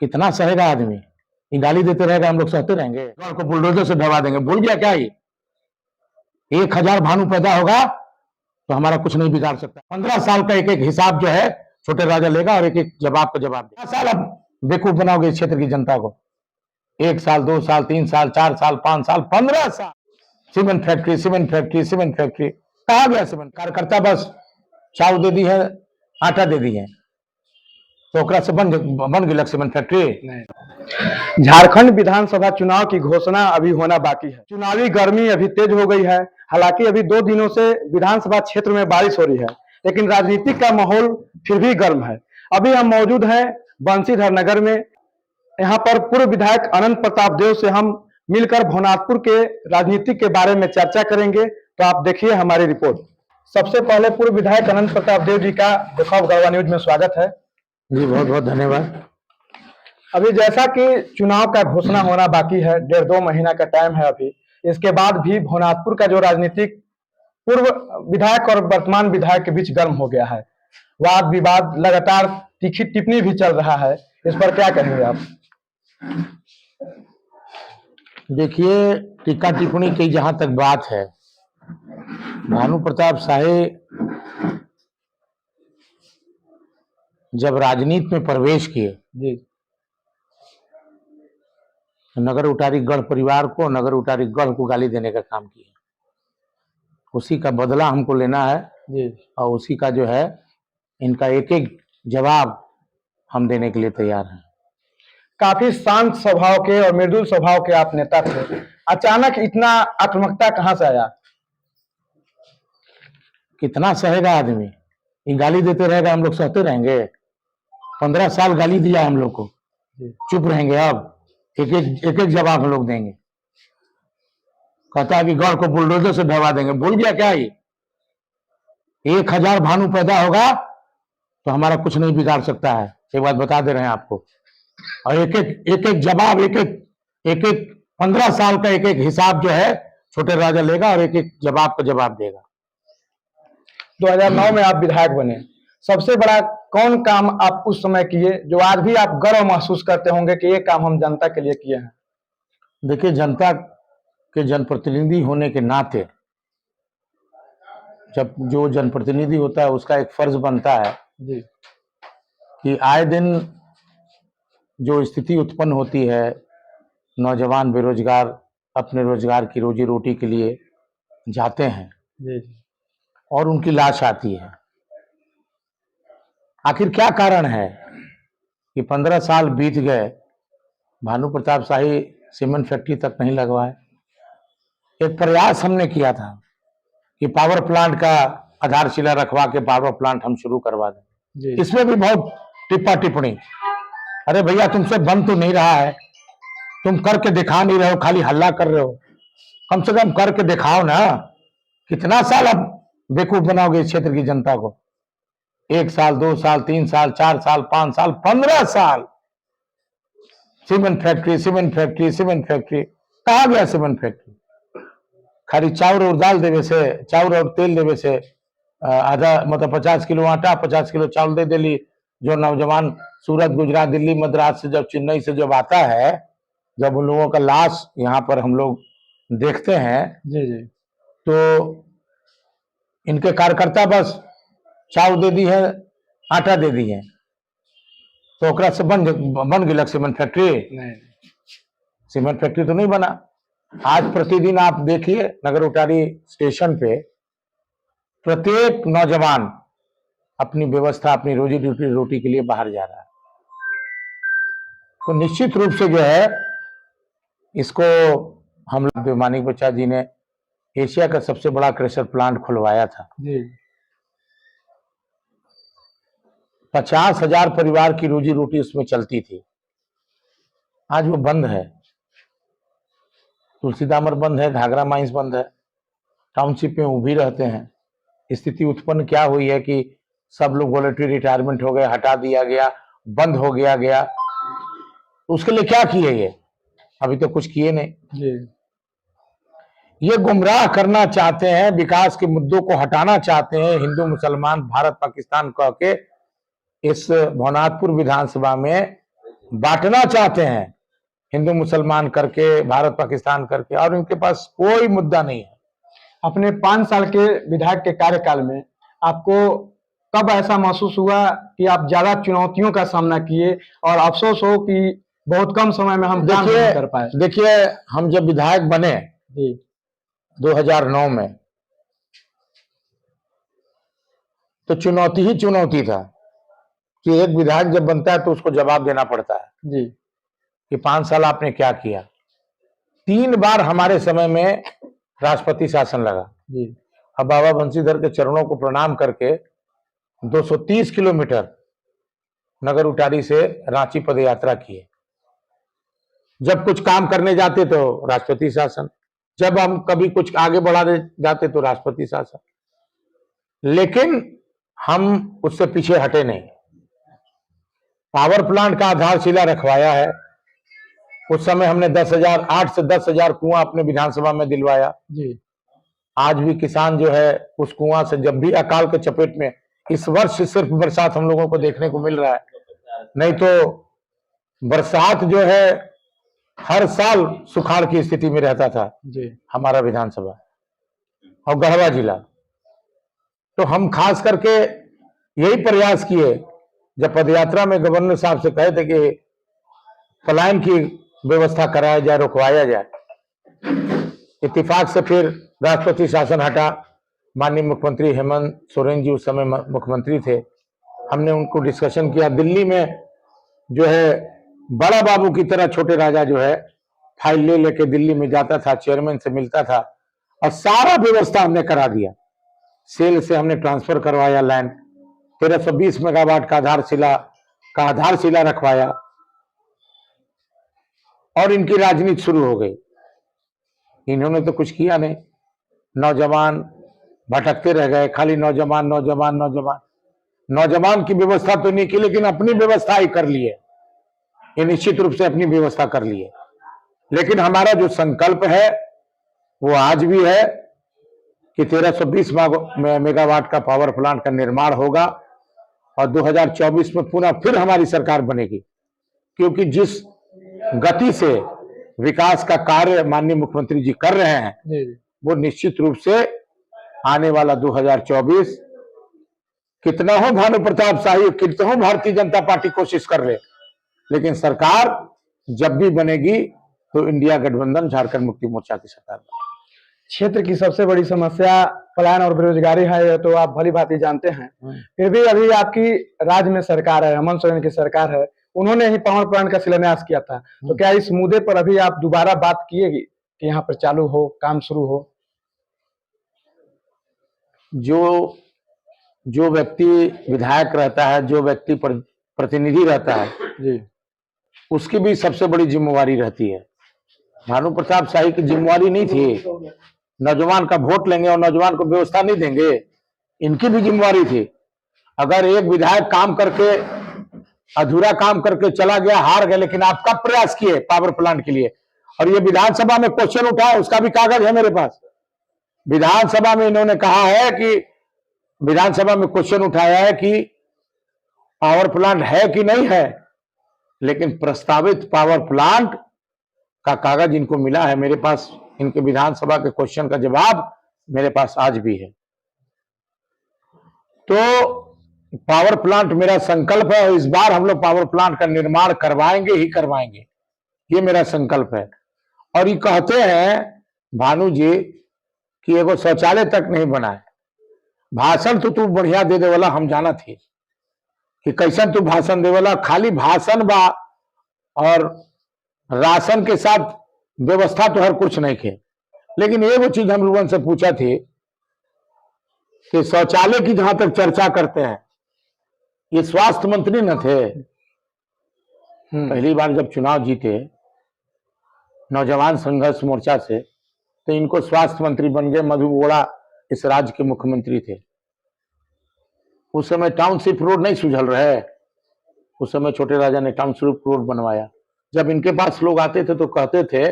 कितना सहेगा आदमी? ये गाली देते रहेगा, हम लोग सहते रहेंगे? घर को बुलडोजर से ढवा देंगे। भूल गया क्या ये? 1000 भानु पैदा होगा तो हमारा कुछ नहीं बिगाड़ सकता। 15 साल का एक एक हिसाब जो है छोटे राजा लेगा और एक एक जवाब का जवाब देगा। 15 साल अब बेवकूफ बनाओगे इस क्षेत्र की जनता को? 1 साल, 2 साल, 3 साल, 4 साल, 5 साल, 15 साल। Cement factory, cement factory, cement factory, कहा गया सीमेंट? कार्यकर्ता बस चाउर दे दी है, आटा दे दी है, तो ओकरा से बन गई सीमेंट फैक्ट्री। झारखंड विधानसभा चुनाव की घोषणा अभी होना बाकी है। चुनावी गर्मी अभी तेज हो गई है। हालांकि अभी 2 दिनों से विधानसभा क्षेत्र में बारिश हो रही है, लेकिन राजनीतिक का माहौल फिर भी गर्म है। अभी हम मौजूद हैं बंसीधर नगर में। यहाँ पर पूर्व विधायक अनंत प्रताप देव से हम मिलकर भवनाथपुर के राजनीति के बारे में चर्चा करेंगे। तो आप देखिए हमारी रिपोर्ट। सबसे पहले पूर्व विधायक अनंत प्रताप देव जी का देखाव गढ़वा न्यूज में स्वागत है जी। बहुत बहुत धन्यवाद। अभी जैसा कि चुनाव का घोषणा होना बाकी है, 1.5-2 महीना का टाइम है अभी। इसके बाद भी भवनाथपुर का जो राजनीतिक पूर्व विधायक और वर्तमान विधायक के बीच गर्म हो गया है। वाद विवाद लगातार, तीखी टिप्पणी भी चल रहा है। इस पर क्या कहेंगे आप? देखिए, टीका टिप्पणी की जहां तक बात है, भानु प्रताप शाही जब राजनीति में प्रवेश किए जी, नगर उटारी गढ़ परिवार को, नगर उटारी गढ़ को गाली देने का काम किया। उसी का बदला हमको लेना है जी। और उसी का जो है इनका एक एक जवाब हम देने के लिए तैयार हैं। काफी शांत स्वभाव के और मृदुल स्वभाव के आप नेता थे, अचानक इतना आक्रामकता कहां से आया? कितना सहेगा आदमी? ये गाली देते रहेगा, हम लोग सहते रहेंगे? 15 साल गाली दिया हम लोग को, चुप रहेंगे? अब एक एक जवाब हम लोग देंगे। कहता है कि गढ़ को बुलडोजर से ढवा देंगे। भूल गया क्या ये? 1000 भानु पैदा होगा तो हमारा कुछ नहीं बिगाड़ सकता है। एक बात बता दे रहे हैं आपको। और एक एक जवाब, एक एक 15 साल का एक एक हिसाब जो है छोटे राजा लेगा और एक एक जवाब का जवाब देगा। 2009 में आप विधायक बने। सबसे बड़ा कौन काम आप उस समय किए जो आज भी आप गर्व महसूस करते होंगे कि ये काम हम जनता के लिए किए हैं? देखिए, जनता के जनप्रतिनिधि होने के नाते जब जो जनप्रतिनिधि होता है उसका एक फर्ज बनता है जी, कि आए दिन जो स्थिति उत्पन्न होती है, नौजवान बेरोजगार अपने रोजगार की रोजी रोटी के लिए जाते हैं जी, और उनकी लाश आती है। आखिर क्या कारण है कि 15 साल बीत गए, भानु प्रताप शाही सीमेंट फैक्ट्री तक नहीं लगवाए? एक प्रयास हमने किया था कि पावर प्लांट का आधारशिला रखवा के पावर प्लांट हम शुरू करवा दें। इसमें भी बहुत टिप्पा टिप्पणी। अरे भैया, तुमसे बन तो नहीं रहा है, तुम करके दिखा नहीं रहे हो, खाली हल्ला कर रहे हो। कम से कम करके दिखाओ ना। कितना साल अब बेवकूफ बनाओगे इस क्षेत्र की जनता को? 1 साल, 2 साल, 3 साल, 4 साल, 5 साल, 15 साल। Cement factory, cement factory, cement factory, कहा गया सीमेंट फैक्ट्री? खाली चाउर और दाल देवे से, चाउर और तेल देवे से आधा मतलब 50 किलो आटा, 50 किलो चावल दे दिली। जो नौजवान सूरत, गुजरात, दिल्ली, मद्रास से जब, चेन्नई से जब आता है, जब उन लोगों का लाश यहाँ पर हम लोग देखते हैं, जी, जी, तो इनके कार्यकर्ता बस चावल दे दी है, आटा दे दी है, तो ओकरा से बन गई सीमेंट फैक्ट्री? नहीं। सीमेंट फैक्ट्री तो नहीं बना। आज प्रतिदिन आप देखिए नगर उटारी स्टेशन पे प्रत्येक नौजवान अपनी व्यवस्था, अपनी रोजी रोटी के लिए बाहर जा रहा है। तो निश्चित रूप से जो है इसको हम लोग, मानिक बच्चा जी ने एशिया का सबसे बड़ा क्रेशर प्लांट खुलवाया था जी। 50,000 परिवार की रोजी रोटी उसमें चलती थी। आज वो बंद है। तुलसीदामर बंद है, घाघरा माइंस बंद है, टाउनशिप में वो भी रहते हैं। स्थिति उत्पन्न क्या हुई है कि सब लोग वॉलंटरी रिटायरमेंट हो गए, हटा दिया गया, बंद हो गया। उसके लिए क्या किए ये? अभी तो कुछ किए नहीं जी। ये गुमराह करना चाहते हैं, विकास के मुद्दों को हटाना चाहते हैं, हिंदू मुसलमान भारत पाकिस्तान कह के इस भवनाथपुर विधानसभा में बांटना चाहते हैं, हिंदू मुसलमान करके, भारत पाकिस्तान करके, और इनके पास कोई मुद्दा नहीं है। अपने 5 साल के विधायक के कार्यकाल में आपको कब ऐसा महसूस हुआ कि आप ज्यादा चुनौतियों का सामना किए और अफसोस हो कि बहुत कम समय में हम काम नहीं कर पाए? देखिए, हम जब विधायक बने जी 2009 में, तो चुनौती ही चुनौती था कि एक विधायक जब बनता है तो उसको जवाब देना पड़ता है जी कि 5 साल आपने क्या किया। 3 बार हमारे समय में राष्ट्रपति शासन लगा। जी अब बाबा बंशीधर के चरणों को प्रणाम करके 230 किलोमीटर नगर उटारी से रांची पद यात्रा किए। जब कुछ काम करने जाते तो राष्ट्रपति शासन, जब हम कभी कुछ आगे बढ़ा जाते तो राष्ट्रपति शासन, लेकिन हम उससे पीछे हटे नहीं। पावर प्लांट का आधारशिला रखवाया है। उस समय हमने 8 से 10,000 कुआं अपने विधानसभा में दिलवाया। जी आज भी किसान जो है उस कुआं से, जब भी अकाल के चपेट में, इस वर्ष सिर्फ बरसात हम लोगों को देखने को मिल रहा है, नहीं तो बरसात जो है हर साल सुखाड़ की स्थिति में रहता था जी हमारा विधानसभा और गढ़वा जिला। तो हम खास करके यही प्रयास किए, जब पदयात्रा में गवर्नर साहब से कहे थे कि पलायन की व्यवस्था कराया जाए, रुकवाया जाए। इत्तेफाक से फिर राष्ट्रपति शासन हटा। माननीय मुख्यमंत्री हेमंत सोरेन जी उस समय मुख्यमंत्री थे। हमने उनको डिस्कशन किया। दिल्ली में जो है बड़ा बाबू की तरह छोटे राजा जो है फाइल ले लेके दिल्ली में जाता था, चेयरमैन से मिलता था और सारा व्यवस्था हमने करा दिया। सेल से हमने ट्रांसफर करवाया लैंड, 1320 मेगावाट का आधारशिला रखवाया और इनकी राजनीति शुरू हो गई। इन्होंने तो कुछ किया नहीं। नौजवान भटकते रह गए, खाली नौजवान नौजवान नौजवान। नौजवान की व्यवस्था तो नहीं की, लेकिन अपनी व्यवस्था ही कर लिए। ये निश्चित रूप से अपनी व्यवस्था कर लिए। लेकिन हमारा जो संकल्प है वो आज भी है कि 1320 मेगावाट का पावर प्लांट का निर्माण होगा और 2024 में पुनः फिर हमारी सरकार बनेगी। क्योंकि जिस गति से विकास का कार्य माननीय मुख्यमंत्री जी कर रहे हैं, वो निश्चित रूप से आने वाला 2024, कितना हो भानु प्रताप शाही, कितना हो भारतीय जनता पार्टी कोशिश कर रहे, लेकिन सरकार जब भी बनेगी तो इंडिया गठबंधन झारखंड मुक्ति मोर्चा की सरकार बनेगी। क्षेत्र की सबसे बड़ी समस्या पलायन और बेरोजगारी है, तो आप भली भांति जानते हैं। फिर भी अभी आपकी राज्य में सरकार है, हेमंत सोरेन की सरकार है, उन्होंने ही पावर प्लांट का शिलान्यास किया था। तो क्या इस मुद्दे पर अभी आप दोबारा बात किएगी कि यहाँ पर चालू हो, काम शुरू हो? जो व्यक्ति विधायक रहता है, जो व्यक्ति प्रतिनिधि रहता है जी, उसकी भी सबसे बड़ी जिम्मेवारी रहती है। भानु प्रताप शाही की जिम्मेवारी नहीं थी नौजवान का वोट लेंगे और नौजवान को व्यवस्था नहीं देंगे, इनकी भी जिम्मेवारी थी। अगर एक विधायक काम करके अधूरा काम करके चला गया, हार गए, लेकिन आप कब प्रयास किए पावर प्लांट के लिए? और ये विधानसभा में क्वेश्चन उठाया, उसका भी कागज है मेरे पास। विधानसभा में इन्होंने कहा है कि विधानसभा में क्वेश्चन उठाया है कि पावर प्लांट है कि नहीं है, लेकिन प्रस्तावित पावर प्लांट का कागज इनको मिला है मेरे पास। इनके विधानसभा के क्वेश्चन का जवाब मेरे पास आज भी है। तो पावर प्लांट मेरा संकल्प है और इस बार हम लोग पावर प्लांट का निर्माण करवाएंगे ही करवाएंगे, ये मेरा संकल्प है। और ये कहते हैं भानु जी कि एगो शौचालय तक नहीं बना है। भाषण तो तू बढ़िया दे देवला, हम जाना थी कि कैसन तू भाषण देवला, खाली भाषण बा और राशन के साथ व्यवस्था तो हर कुछ नहीं थे। लेकिन एगो चीज हम लोगों से पूछा थी कि शौचालय की जहां तक चर्चा करते हैं, ये स्वास्थ्य मंत्री न थे? पहली बार जब चुनाव जीते नौजवान संघर्ष मोर्चा से, तो इनको स्वास्थ्य मंत्री बन गए। मधु बोड़ा इस राज्य के मुख्यमंत्री थे। उस समय टाउनशिप रोड नहीं सुझल रहे, उस समय छोटे राजा ने टाउनशिप रोड बनवाया। जब इनके पास लोग आते थे तो कहते थे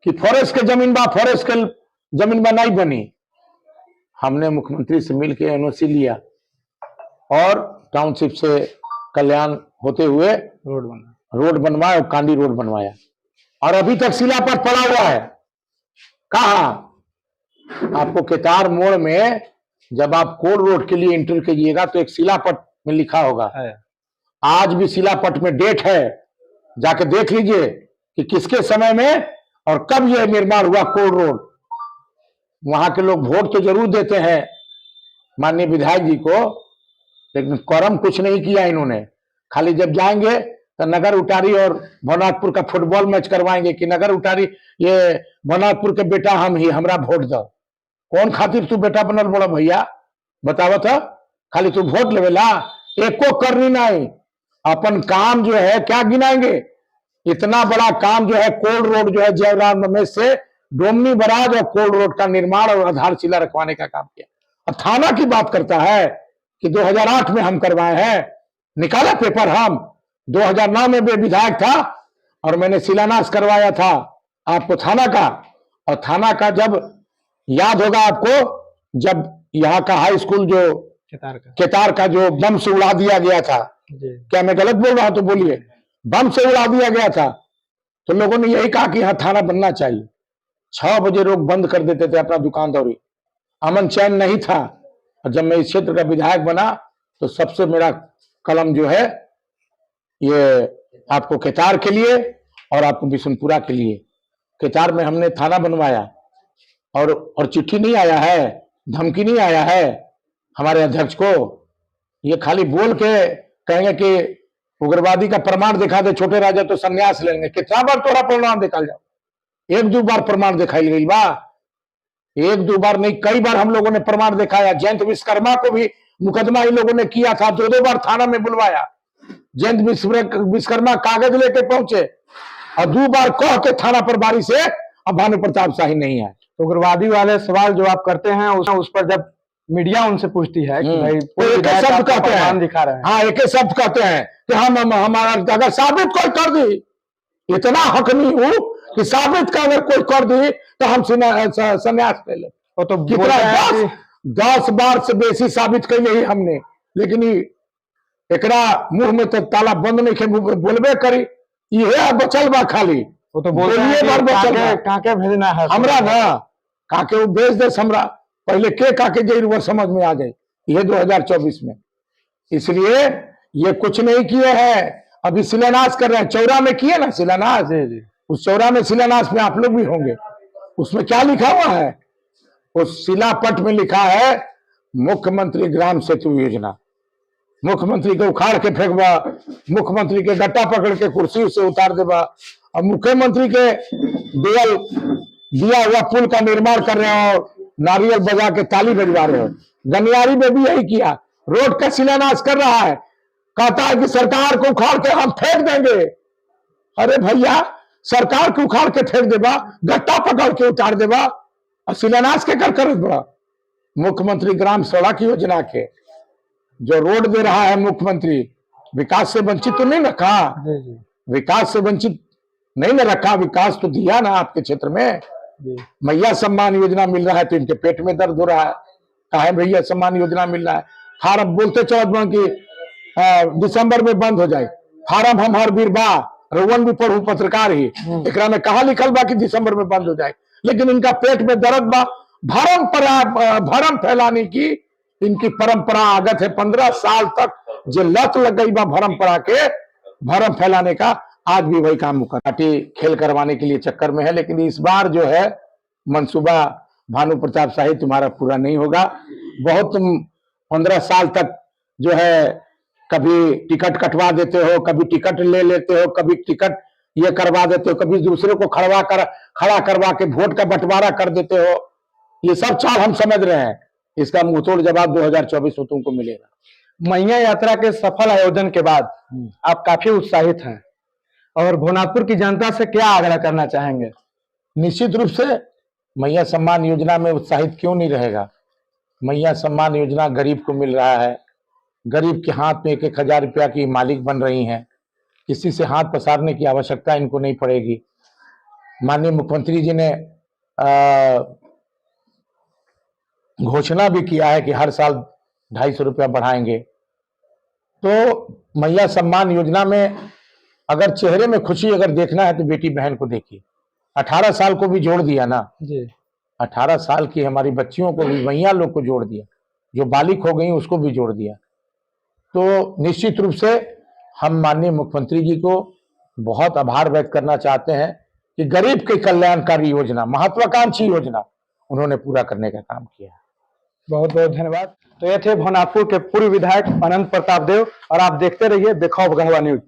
कि फॉरेस्ट के जमीन बा, फॉरेस्ट के जमीन बा नहीं बनी। हमने मुख्यमंत्री से मिलकर एनओसी लिया और टाउनशिप से कल्याण होते हुए रोड बनवाया और कांडी रोड बनवाया, और अभी तक शिलापट पड़ा हुआ है। कहा आपको केतार मोड़ में जब आप कोल रोड के लिए एंटर कीजिएगा तो एक शिलापट में लिखा होगा, आज भी शिलापट में डेट है, जाके देख लीजिए कि किसके समय में और कब यह निर्माण हुआ कोल रोड। वहां के लोग वोट तो जरूर देते हैं माननीय विधायक जी को, लेकिन करम कुछ नहीं किया इन्होंने। खाली जब जाएंगे तो नगर उटारी और भवनाथपुर का फुटबॉल मैच करवाएंगे कि नगर उटारी ये भवनाथपुर के बेटा हम ही, हमरा वोट दो। कौन खातिर तू बेटा बनल बड़ा भैया बतावा था? खाली तू वोट लेवेला, एको करनी नहीं। अपन काम जो है क्या गिनाएंगे? इतना बड़ा काम जो है कोल रोड जो है जयराम रमेश से डोमनी बराज और कोल रोड का निर्माण और आधारशिला रखवाने का काम किया। और थाना की बात करता है कि 2008 में हम करवाए हैं, निकाला पेपर हम 2009 में भी विधायक था और मैंने शिलान्यास करवाया था आपको थाना का। और थाना का जब याद होगा आपको, जब यहाँ का हाई स्कूल जो केतार का जो बम से उड़ा दिया गया था, क्या मैं गलत बोल रहा हूं तो बोलिए, बम से उड़ा दिया गया था, तो लोगों ने यही कहा कि यहाँ थाना बनना चाहिए। 6 बजे लोग बंद कर देते थे अपना दुकानदारी, अमन चैन नहीं था। और जब मैं इस क्षेत्र का विधायक बना तो सबसे मेरा कलम जो है ये आपको केतार के लिए और आपको बिशुनपुरा के लिए। केतार में हमने थाना बनवाया और चिट्ठी नहीं आया है, धमकी नहीं आया है हमारे अध्यक्ष को। ये खाली बोल के कहेंगे कि उग्रवादी का प्रमाण दिखा दे छोटे राजा तो संन्यास लेंगे। कितना बार तोरा प्रमाण दिखा जाओ? 1-2 बार प्रमाण दिखाई गई बा, 1-2 बार नहीं, कई बार हम लोगों ने प्रमाण दिखाया। जयंत विश्वकर्मा को भी मुकदमा इन लोगों ने किया था, 2-2 बार थाना में बुलवाया। जयंत विश्वकर्मा कागज लेके पहुंचे और 2 बार कह के थाना पर बारी से अब भानु प्रताप शाही नहीं आए। उग्रवादी वाले सवाल जो आप करते हैं उस पर जब मीडिया उनसे पूछती है कि भाई एक शब्द कहते हैं, दिखा रहे हैं, हाँ एक शब्द कहते हैं कि हम हमारा अगर साबित कोई कर दी, इतना हक नहीं हूं कि साबित का अगर कोई कर दी तो हम संन्यास ले ले। तो कितना 10 बार से बेसी साबित कर ही हमने, लेकिन एकरा मुंह में तो ताला बंद नहीं के बोलबे करी, ये बचल बा खाली। वो तो बोलिए काके भेजना है हमरा ना, काके वो भेज दे हमरा, पहले के काके जरूर समझ में आ जाए ये 2024 में। इसलिए ये कुछ नहीं किए हैं, अभी शिलान्यास कर रहे हैं। चौरा में किए ना शिलान्यास, उस चौरा में शिलान्यास में आप लोग भी होंगे। उसमें क्या लिखा हुआ है? उस शिलापट में लिखा है मुख्यमंत्री ग्राम सेतु योजना। मुख्यमंत्री के उखाड़ के फेंकबा, मुख्यमंत्री के गट्टा पकड़ के कुर्सी से उतार देबा, और मुख्यमंत्री के दिया हुआ पुल का निर्माण कर रहे हो, नारियल बजा के ताली बजवा रहे हो। गनियारी में भी यही किया, रोड का शिलान्यास कर रहा है, कहता है कि सरकार को उखाड़ के हम फेंक देंगे। अरे भैया, सरकार को उखाड़ के फेंक देबा, गट्टा पकड़ के उतार देबा, और शिलान्यास के कर बड़ा। मुख्यमंत्री ग्राम सड़क योजना के जो रोड दे रहा है मुख्यमंत्री, विकास से वंचित तो नहीं रखा, विकास से वंचित नहीं ना रखा, विकास तो दिया ना आपके क्षेत्र में। मैया सम्मान योजना मिल रहा है तो इनके पेट में दर्द हो रहा है, कहा भैया सम्मान योजना मिल रहा है। फार्म बोलते चौथ कि दिसंबर में बंद हो जाए, फार्म हम हर बीरबा रोवन भी पढ़ू पत्रकार ही, एक में कहा लिखल बा कि दिसंबर में बंद हो जाए, लेकिन इनका पेट में दर्द बा। भरम फैलाने की इनकी परंपरा आगत है, 15 साल तक जो लत लग गई बा परंपरा के भरम फैलाने का, आज भी वही काम मुकाटी खेल करवाने के लिए चक्कर में है। लेकिन इस बार जो है मंसूबा भानु प्रताप शाही तुम्हारा पूरा नहीं होगा। बहुत तुम 15 साल तक जो है कभी टिकट कटवा देते हो, कभी टिकट ले लेते हो, कभी टिकट ये करवा देते हो, कभी दूसरे को खड़ा करवा के वोट का बंटवारा कर देते हो। ये सब चाल हम समझ रहे हैं, इसका मुंहतोड़ जवाब 2024 में तुमको मिलेगा। मैया यात्रा के सफल आयोजन के बाद आप काफी उत्साहित हैं और भवनाथपुर की जनता से क्या आग्रह करना चाहेंगे? निश्चित रूप से मैया सम्मान योजना में उत्साहित क्यों नहीं रहेगा। मैया सम्मान योजना गरीब को मिल रहा है, गरीब के हाथ में 1-1 रुपया की मालिक बन रही हैं, किसी से हाथ पसारने की आवश्यकता इनको नहीं पड़ेगी। माननीय मुख्यमंत्री जी ने घोषणा भी किया है कि हर साल 250 रुपया बढ़ाएंगे। तो मैया सम्मान योजना में अगर चेहरे में खुशी अगर देखना है तो बेटी बहन को देखिए। 18 साल को भी जोड़ दिया ना जी। 18 साल की हमारी बच्चियों को भी, मैया लोग को जोड़ दिया, जो बालिक हो गई उसको भी जोड़ दिया। तो निश्चित रूप से हम माननीय मुख्यमंत्री जी को बहुत आभार व्यक्त करना चाहते हैं कि गरीब के कल्याणकारी योजना, महत्वाकांक्षी योजना उन्होंने पूरा करने का काम किया है। बहुत बहुत धन्यवाद। तो ये थे भवनाथपुर के पूर्व विधायक अनंत प्रताप देव, और आप देखते रहिए बेखौफ गढ़वा न्यूज।